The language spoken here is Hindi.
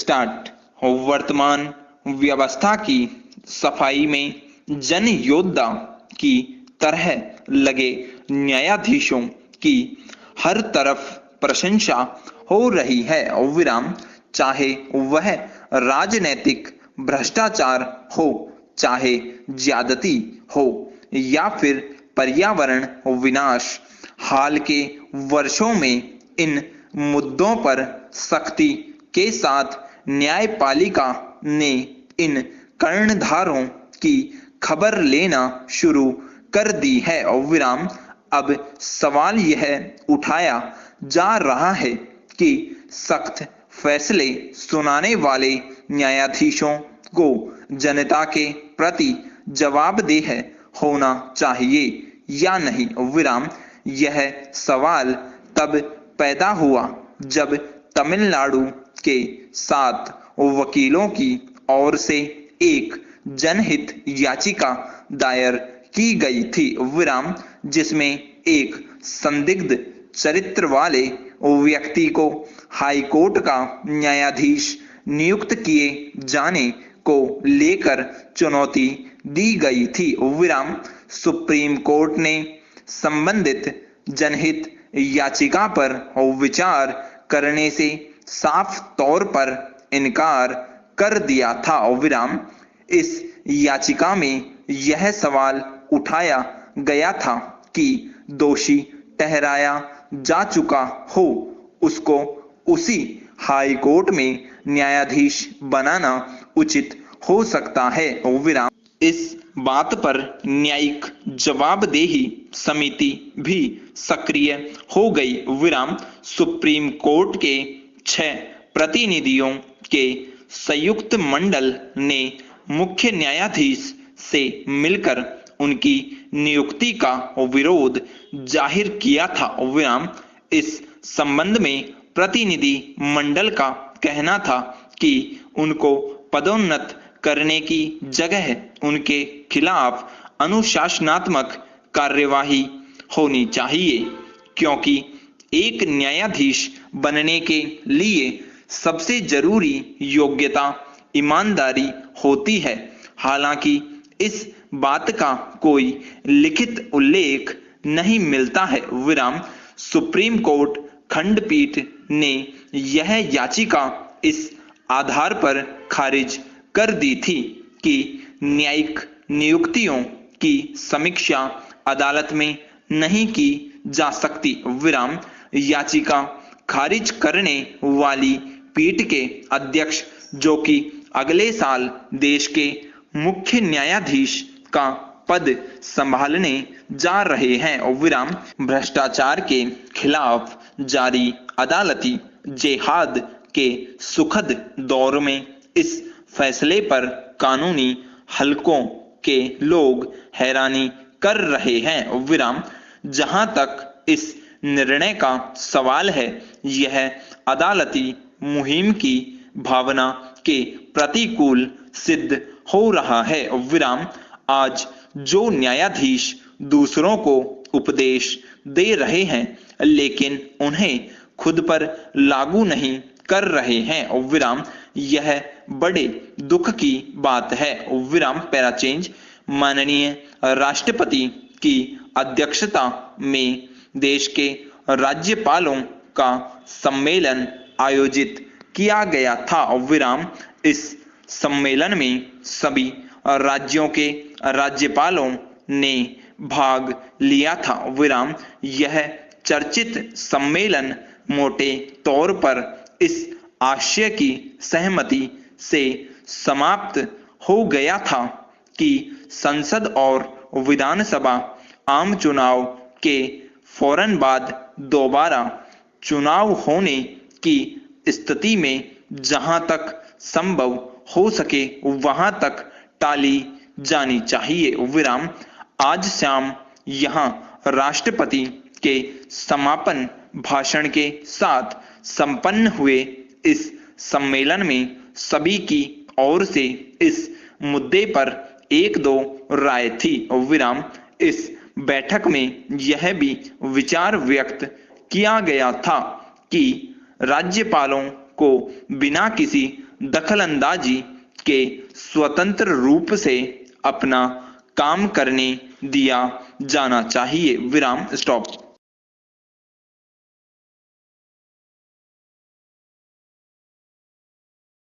स्टार्ट। वर्तमान व्यवस्था की सफाई में जन योद्धा की तरह लगे न्यायाधीशों की हर तरफ प्रशंसा हो रही है। विराम। चाहे वह राजनैतिक भ्रष्टाचार हो, चाहे ज्यादती हो, या फिर पर्यावरण विनाश। हाल के वर्षों में इन मुद्दों पर सख्ती के साथ न्यायपालिका ने इन कर्णधारों की खबर लेना शुरू कर दी है। विराम। अब सवाल यह उठाया जा रहा है कि सख्त फैसले सुनाने वाले न्यायाधीशों को जनता के प्रति जवाबदेह होना चाहिए या नहीं। विराम। यह सवाल तब पैदा हुआ जब तमिलनाडु के 7 वकीलों की ओर से एक जनहित याचिका दायर की गई थी। विराम। जिसमें एक संदिग्ध चरित्र वाले व्यक्ति को हाईकोर्ट का न्यायाधीश नियुक्त किए जाने को लेकर चुनौती दी गई थी। विराम। सुप्रीम कोर्ट ने संबंधित जनहित याचिका पर विचार करने से साफ तौर पर इनकार कर दिया था। विराम। इस याचिका में यह सवाल उठाया गया था कि दोषी ठहराया जा चुका हो उसको उसी हाई कोर्ट में न्यायाधीश बनाना उचित हो सकता है। विराम। इस बात पर न्यायिक जवाबदेही समिति भी सक्रिय हो गई। विराम। सुप्रीम कोर्ट के 6 प्रतिनिधियों के संयुक्त मंडल ने मुख्य न्यायाधीश से मिलकर उनकी नियुक्ति का विरोध जाहिर किया था। विराम। इस संबंध में प्रतिनिधि मंडल का कहना था कि उनको पदोन्नत करने की जगह उनके खिलाफ अनुशासनात्मक कार्यवाही होनी चाहिए, क्योंकि एक न्यायाधीश बनने के लिए सबसे जरूरी योग्यता ईमानदारी होती है। हालांकि इस बात का कोई लिखित उल्लेख नहीं मिलता है। विराम। सुप्रीम कोर्ट खंडपीठ ने यह याचिका इस आधार पर खारिज कर दी थी कि न्यायिक नियुक्तियों की समीक्षा अदालत में नहीं की जा सकती। विराम। याचिका खारिज करने वाली पीठ के अध्यक्ष, जो कि अगले साल देश के मुख्य न्यायाधीश का पद संभालने जा रहे हैं। विराम। भ्रष्टाचार के खिलाफ जारी अदालती जेहाद के सुखद दौर में इस फैसले पर कानूनी हलकों के लोग हैरानी कर रहे हैं। विराम। जहां तक इस निर्णय का सवाल है, यह अदालती मुहिम की भावना के प्रतिकूल सिद्ध हो रहा है। विराम। आज जो न्यायाधीश दूसरों को उपदेश दे रहे हैं लेकिन उन्हें खुद पर लागू नहीं कर रहे हैं। विराम। यह बड़े दुख की बात है। विराम। Para change. माननीय राष्ट्रपति की अध्यक्षता में देश के राज्यपालों का सम्मेलन आयोजित किया गया था। विराम। इस सम्मेलन में सभी राज्यों के राज्यपालों ने भाग लिया था। विराम। यह चर्चित सम्मेलन मोटे तौर पर इस आशय की सहमति से समाप्त हो गया था कि संसद और विधानसभा आम चुनाव के फौरन बाद दोबारा चुनाव होने की स्थिति में जहां तक संभव हो सके वहां तक टाली जानी चाहिए। विराम। आज शाम यहां राष्ट्रपति के समापन भाषण के साथ संपन्न हुए इस सम्मेलन में सभी की ओर से इस मुद्दे पर 1-2 राय थी। विराम। इस बैठक में यह भी विचार व्यक्त किया गया था कि राज्यपालों को बिना किसी दखलंदाजी के स्वतंत्र रूप से अपना काम करने दिया जाना चाहिए। विराम, स्टॉप।